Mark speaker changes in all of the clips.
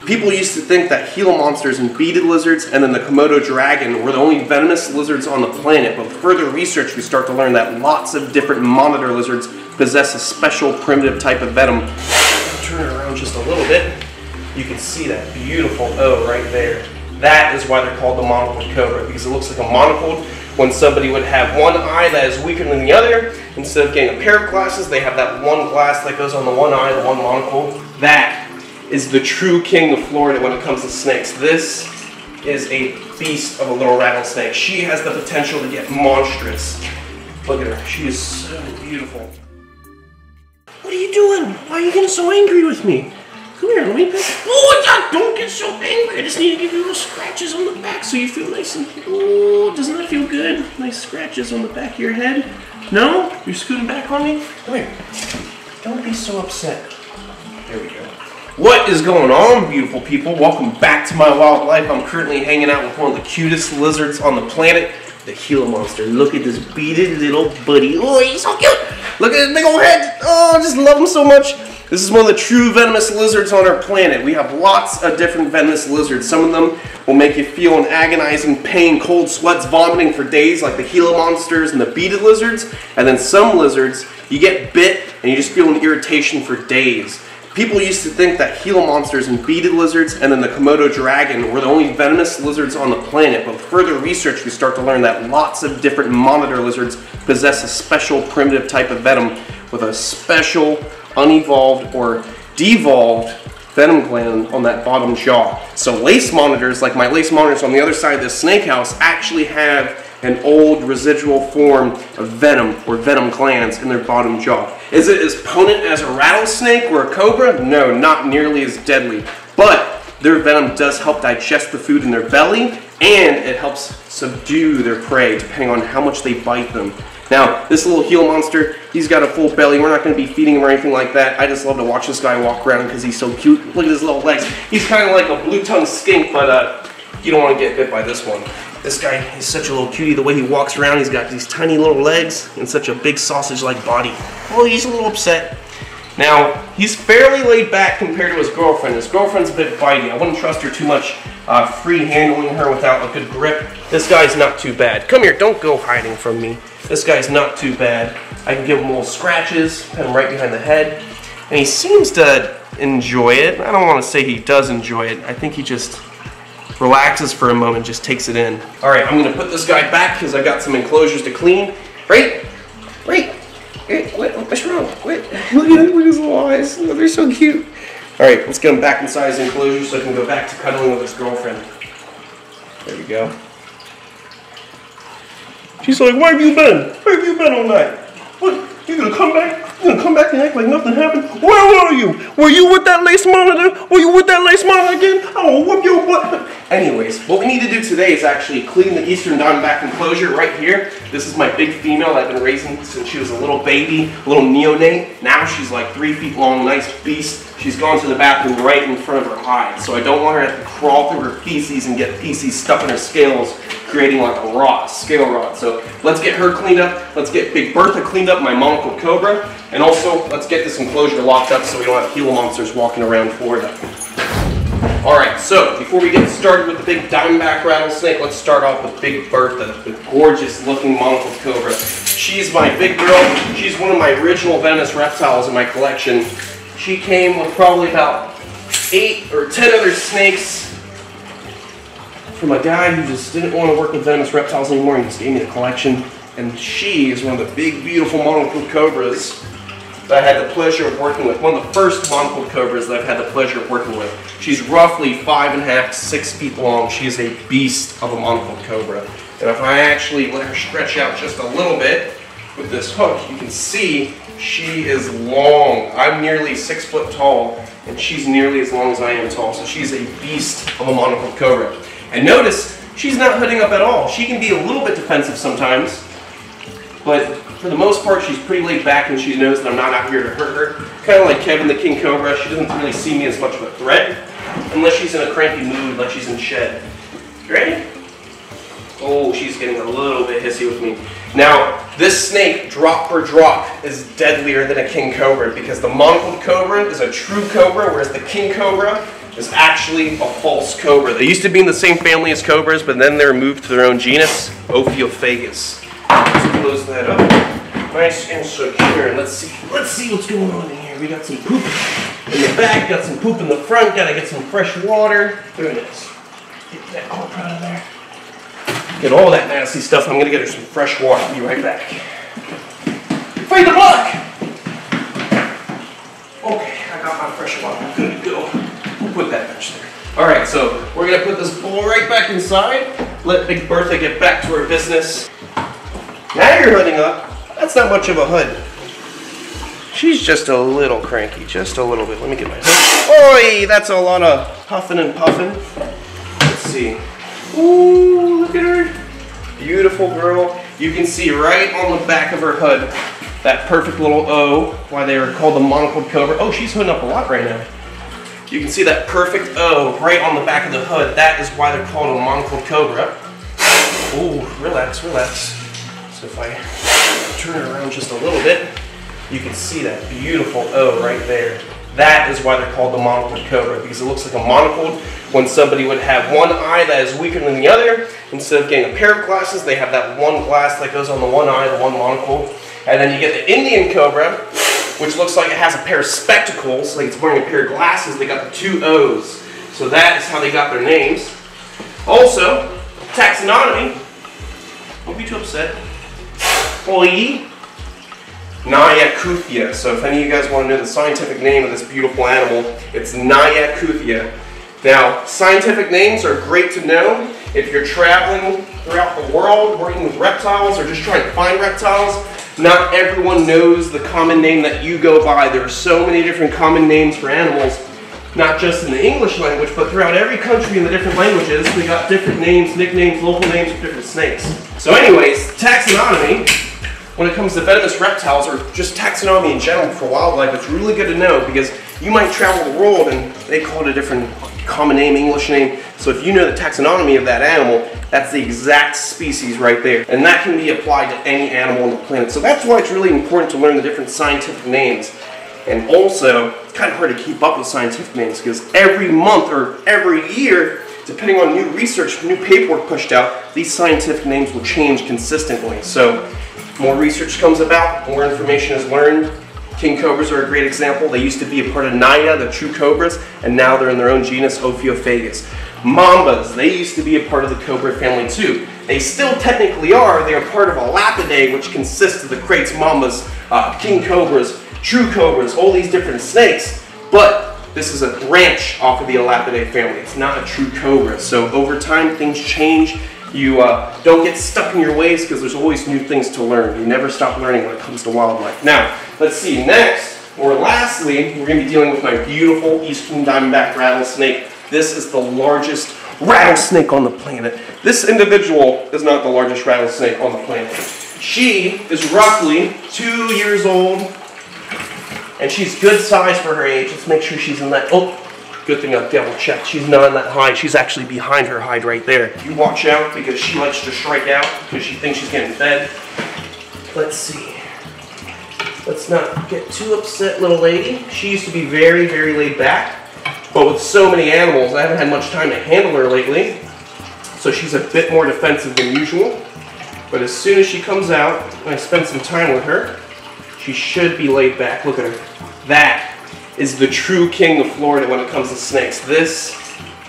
Speaker 1: People used to think that Gila monsters and beaded lizards and then the Komodo dragon were the only venomous lizards on the planet, but with further research we start to learn that lots of different monitor lizards possess a special primitive type of venom. I'll turn it around just a little bit. You can see that beautiful O right there. That is why they're called the Monocle Cobra, because it looks like a monocle. When somebody would have one eye that is weaker than the other, instead of getting a pair of glasses, they have that one glass that goes on the one eye, the one monocle. That is the true king of Florida when it comes to snakes. This is a beast of a little rattlesnake. She has the potential to get monstrous. Look at her, she is so beautiful. What are you doing? Why are you getting so angry with me? Come here, let me pick. Oh, don't get so angry. I just need to give you little scratches on the back so you feel nice and, oh, doesn't that feel good? Nice scratches on the back of your head. No? You're scooting back on me? Come here. Don't be so upset. There we go. What is going on, beautiful people? Welcome back to my wildlife. I'm currently hanging out with one of the cutest lizards on the planet, the Gila Monster. Look at this beaded little buddy. Oh, he's so cute. Look at his big old head. Oh, I just love him so much. This is one of the true venomous lizards on our planet. We have lots of different venomous lizards. Some of them will make you feel an agonizing pain, cold sweats, vomiting for days, like the Gila monsters and the beaded lizards. And then some lizards, you get bit and you just feel an irritation for days. People used to think that Gila monsters and beaded lizards and then the Komodo dragon were the only venomous lizards on the planet, but with further research we start to learn that lots of different monitor lizards possess a special primitive type of venom with a special unevolved or devolved venom gland on that bottom jaw. So lace monitors, like my lace monitors on the other side of this snake house, actually have an old residual form of venom or venom glands in their bottom jaw. Is it as potent as a rattlesnake or a cobra? No, not nearly as deadly. But their venom does help digest the food in their belly, and it helps subdue their prey depending on how much they bite them. Now, this little Gila monster, he's got a full belly. We're not going to be feeding him or anything like that. I just love to watch this guy walk around because he's so cute. Look at his little legs. He's kind of like a blue-tongued skink, but you don't want to get bit by this one. This guy is such a little cutie. The way he walks around, he's got these tiny little legs and such a big sausage-like body. Well, he's a little upset. Now, he's fairly laid back compared to his girlfriend. His girlfriend's a bit bitey. I wouldn't trust her too much free handling her without a good grip. This guy's not too bad. Come here, don't go hiding from me. This guy's not too bad. I can give him little scratches, put him right behind the head, and he seems to enjoy it. I don't want to say he does enjoy it. I think he just relaxes for a moment, just takes it in. All right, I'm gonna put this guy back because I got some enclosures to clean. Wait, what's wrong? Wait, look at his little eyes. Oh, they're so cute. All right, let's get him back inside his enclosure so I can go back to cuddling with his girlfriend. There we go. She's like, where have you been? Where have you been all night? What, you gonna come back? You gonna come back and act like nothing happened? Where were you? Were you with that lace monitor? Were you with that lace monitor again? I will whoop your butt. Anyways, what we need to do today is actually clean the eastern Diamondback enclosure right here. This is my big female I've been raising since she was a little baby, a little neonate. Now she's like 3 feet long, nice beast. She's gone to the bathroom right in front of her hide, so I don't want her to have to crawl through her feces and get feces stuck in her scales, creating like a rot, scale rot. So let's get her cleaned up. Let's get Big Bertha cleaned up, my Monocle Cobra, and also let's get this enclosure locked up so we don't have Gila monsters walking around Florida. Alright, so before we get started with the big Diamondback rattlesnake, let's start off with Big Bertha, the gorgeous looking Monocle Cobra. She's my big girl. She's one of my original venomous reptiles in my collection. She came with probably about 8 or 10 other snakes from a guy who just didn't want to work with venomous reptiles anymore and just gave me the collection. And she is one of the big, beautiful Monocle Cobras that I had the pleasure of working with. One of the first Monocle Cobras that I've had the pleasure of working with. She's roughly 5.5 to 6 feet long. She is a beast of a Monocle Cobra. And if I actually let her stretch out just a little bit with this hook, you can see she is long. I'm nearly 6 foot tall, and she's nearly as long as I am tall. So she's a beast of a Monocle Cobra. And notice, she's not hooding up at all. She can be a little bit defensive sometimes, but for the most part, she's pretty laid back and she knows that I'm not out here to hurt her. Kind of like Kevin the King Cobra, she doesn't really see me as much of a threat unless she's in a cranky mood, like she's in shed. You ready? Oh, she's getting a little bit hissy with me. Now, this snake, drop for drop, is deadlier than a King Cobra because the Monocle Cobra is a true cobra, whereas the King Cobra is actually a false cobra. They used to be in the same family as cobras, but then they're moved to their own genus, Ophiophagus. Let's close that up. Nice and secure. Let's see what's going on in here. We got some poop in the back, got some poop in the front, gotta get some fresh water. There it is. Get that cobra out of there. Get all that nasty stuff. I'm gonna get her some fresh water. I'll be right back. Fight the block! Okay, I got my fresh water. I'm good to go. We'll put that bench there. Alright, so we're gonna put this bowl right back inside. Let Big Bertha get back to her business. Now you're hooding up. That's not much of a hood. She's just a little cranky, just a little bit. Let me get my hood. Oi, that's a lot of huffing and puffing. Let's see. Ooh, look at her. Beautiful girl. You can see right on the back of her hood that perfect little O, why they were called the Monocle Cobra. Oh, she's hooding up a lot right now. You can see that perfect O right on the back of the hood. That is why they're called a Monocle Cobra. Ooh, relax, relax. So if I turn it around just a little bit, you can see that beautiful O right there. That is why they're called the Monocle Cobra, because it looks like a monocle when somebody would have one eye that is weaker than the other. Instead of getting a pair of glasses, they have that one glass that goes on the one eye, the one monocle. And then you get the Indian Cobra, which looks like it has a pair of spectacles, like it's wearing a pair of glasses. They got the two O's. So that is how they got their names. Also, taxonomy. Don't be too upset. Oi. Nyakuthia. So if any of you guys want to know the scientific name of this beautiful animal, it's Nyakuthia. Now, scientific names are great to know if you're traveling throughout the world, working with reptiles, or just trying to find reptiles. Not everyone knows the common name that you go by. There are so many different common names for animals, not just in the English language, but throughout every country in the different languages. We got different names, nicknames, local names for different snakes. So anyways, taxonomy, when it comes to venomous reptiles, or just taxonomy in general for wildlife, it's really good to know, because you might travel the world and they call it a different common name, English name. So if you know the taxonomy of that animal, that's the exact species right there. And that can be applied to any animal on the planet. So that's why it's really important to learn the different scientific names. And also, it's kind of hard to keep up with scientific names, because every month or every year, depending on new research, new paperwork pushed out, these scientific names will change consistently. So more research comes about, more information is learned. King cobras are a great example. They used to be a part of Naya, the true cobras, and now they're in their own genus, Ophiophagus. Mambas, they used to be a part of the cobra family too. They still technically are. They are part of Elapidae, which consists of the kraits, mambas, king cobras, true cobras, all these different snakes. But this is a branch off of the Elapidae family. It's not a true cobra. So over time, things change. You don't get stuck in your ways, because there's always new things to learn. You never stop learning when it comes to wildlife. Now, let's see, next, or lastly, we're going to be dealing with my beautiful Eastern Diamondback rattlesnake. This is the largest rattlesnake on the planet. This individual is not the largest rattlesnake on the planet. She is roughly 2 years old, and she's good size for her age. Let's make sure she's in that, oh, good thing I double checked. She's not in that hide. She's actually behind her hide right there. You watch out, because she likes to strike out because she thinks she's getting fed. Let's see. Let's not get too upset, little lady. She used to be very, very laid back. But with so many animals, I haven't had much time to handle her lately. So she's a bit more defensive than usual. But as soon as she comes out and I spend some time with her, she should be laid back. Look at her. That is the true king of Florida when it comes to snakes. This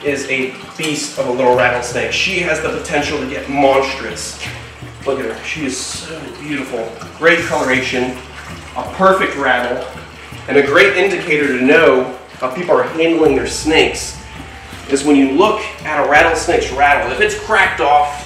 Speaker 1: is a beast of a little rattlesnake. She has the potential to get monstrous. Look at her. She is so beautiful. Great coloration, a perfect rattle, and a great indicator to know how people are handling their snakes is when you look at a rattlesnake's rattle. If it's cracked off,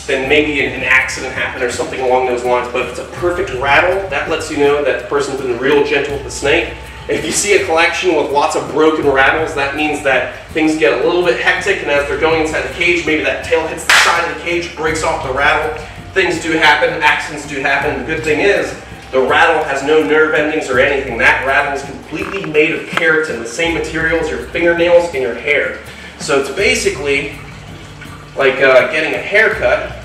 Speaker 1: then maybe an accident happened or something along those lines. But if it's a perfect rattle, that lets you know that the person's been real gentle with the snake. If you see a collection with lots of broken rattles, that means that things get a little bit hectic, and as they're going inside the cage, maybe that tail hits the side of the cage, breaks off the rattle. Things do happen, accidents do happen. The good thing is, the rattle has no nerve endings or anything. That rattle is completely made of keratin, the same material as your fingernails and your hair. So it's basically like getting a haircut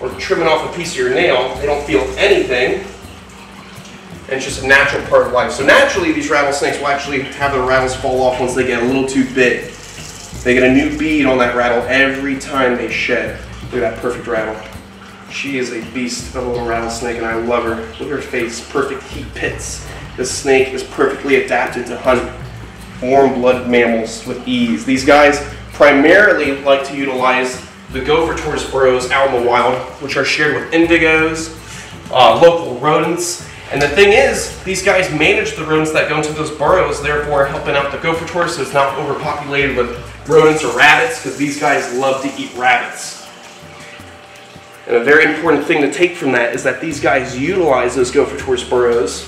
Speaker 1: or trimming off a piece of your nail. They don't feel anything. and it's just a natural part of life. So naturally, these rattlesnakes will actually have their rattles fall off once they get a little too big. They get a new bead on that rattle every time they shed. Look at that perfect rattle. She is a beast of a little rattlesnake, and I love her. Look at her face, perfect heat pits. This snake is perfectly adapted to hunt warm-blooded mammals with ease. These guys primarily like to utilize the gopher tortoise burrows out in the wild, which are shared with indigos, local rodents. And the thing is, these guys manage the rodents that go into those burrows, therefore helping out the gopher tortoise so it's not overpopulated with rodents or rabbits, because these guys love to eat rabbits. And a very important thing to take from that is that these guys utilize those gopher tortoise burrows,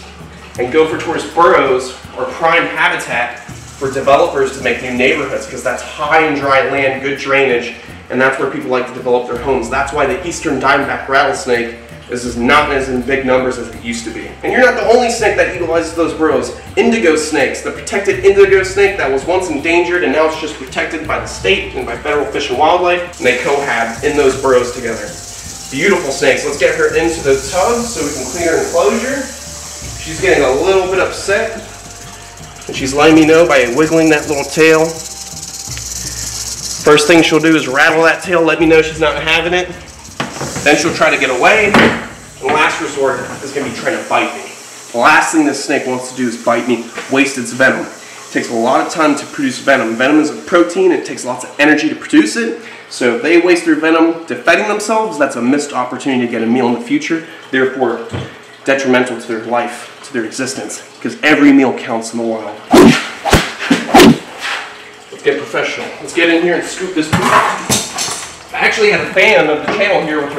Speaker 1: and gopher tortoise burrows are prime habitat for developers to make new neighborhoods, because that's high and dry land, good drainage, and that's where people like to develop their homes. That's why the eastern diamondback rattlesnake is not as in big numbers as it used to be. And you're not the only snake that utilizes those burrows. Indigo snakes, the protected indigo snake that was once endangered and now it's just protected by the state and by federal fish and wildlife, and they cohabit in those burrows together. Beautiful snakes. Let's get her into the tub so we can clean her enclosure. She's getting a little bit upset, and she's letting me know by wiggling that little tail. First thing she'll do is rattle that tail, let me know she's not having it. Then she'll try to get away, and last resort is going to be trying to bite me. The last thing this snake wants to do is bite me, waste its venom. It takes a lot of time to produce venom. Venom is a protein, it takes lots of energy to produce it. So if they waste their venom defending themselves, that's a missed opportunity to get a meal in the future, therefore detrimental to their life, to their existence, because every meal counts in the wild. Let's get professional. Let's get in here and scoop this poop. I actually had a fan of the channel here with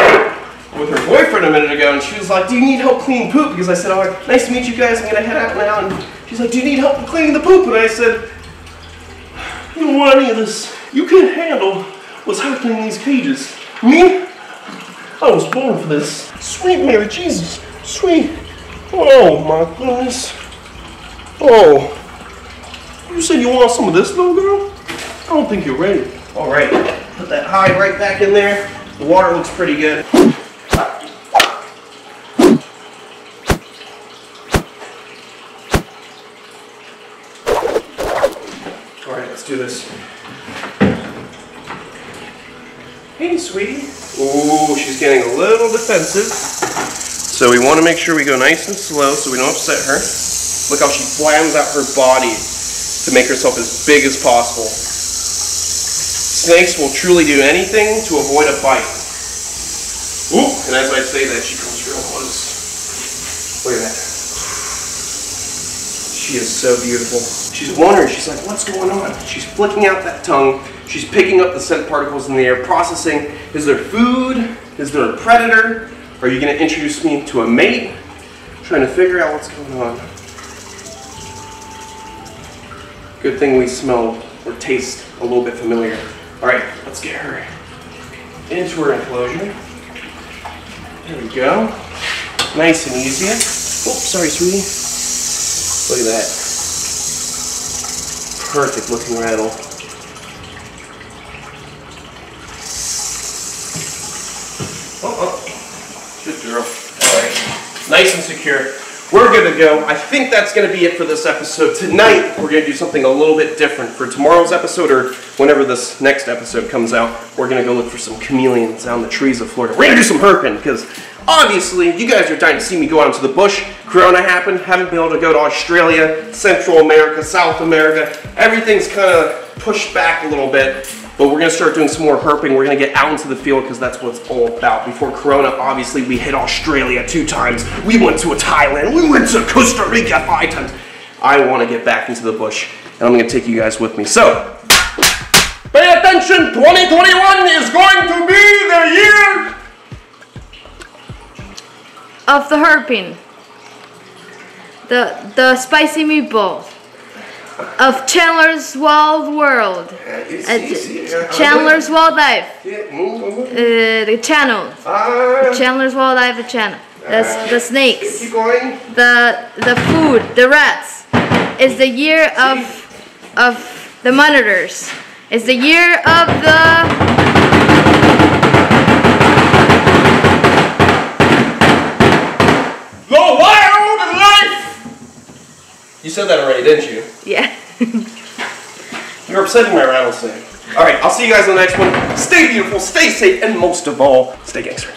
Speaker 1: her boyfriend a minute ago, and she was like, "Do you need help cleaning poop?" Because I said, "Oh, nice to meet you guys, I'm going to head out now." And she's like, "Do you need help cleaning the poop?" And I said, "You don't want any of this. You can't handle what's happening in these cages. Me? I was born for this. Sweet Mary Jesus. Sweet. Oh my goodness. Oh. You said you want some of this, little girl? I don't think you're ready." All right. Put that hide right back in there. The water looks pretty good. All right, let's do this. Hey, sweetie. Ooh, she's getting a little defensive. So we want to make sure we go nice and slow so we don't upset her. Look how she flams out her body to make herself as big as possible. Snakes will truly do anything to avoid a bite. Ooh, and as I say that, she comes real close. Look at that. She is so beautiful. She's wondering, she's like, what's going on? She's flicking out that tongue. She's picking up the scent particles in the air, processing, is there food? Is there a predator? Are you going to introduce me to a mate? Trying to figure out what's going on. Good thing we smell or taste a little bit familiar. All right, let's get her into her enclosure. There we go. Nice and easy. Oops, sorry, sweetie. Look at that. Perfect looking rattle. Oh, good girl. All right, nice and secure. We're good to go. I think that's going to be it for this episode. Tonight, we're going to do something a little bit different. For tomorrow's episode, or whenever this next episode comes out, we're going to go look for some chameleons out in the trees of Florida. We're going to do some herping, because obviously, you guys are dying to see me go out into the bush. Corona happened, haven't been able to go to Australia, Central America, South America. Everything's kind of pushed back a little bit. But we're going to start doing some more herping. We're going to get out into the field because that's what it's all about. Before Corona, obviously, we hit Australia 2 times. We went to Thailand. We went to Costa Rica 5 times. I want to get back into the bush, and I'm going to take you guys with me. So, pay attention. 2021 is going to be the year
Speaker 2: of the herping. The spicy meatballs. Of Chandler's Wild World. Chandler's Wild Life. The channel. Chandler's Wild Life channel. The snakes.
Speaker 1: Keep going.
Speaker 2: The food. The rats. It's the year of the monitors. It's the year of the
Speaker 1: wild life. You said that already, didn't you?
Speaker 2: Yeah.
Speaker 1: You're upsetting my rattlesnake. Alright, I'll see you guys in the next one. Stay beautiful, stay safe, and most of all, stay gangster.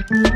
Speaker 3: Thank you.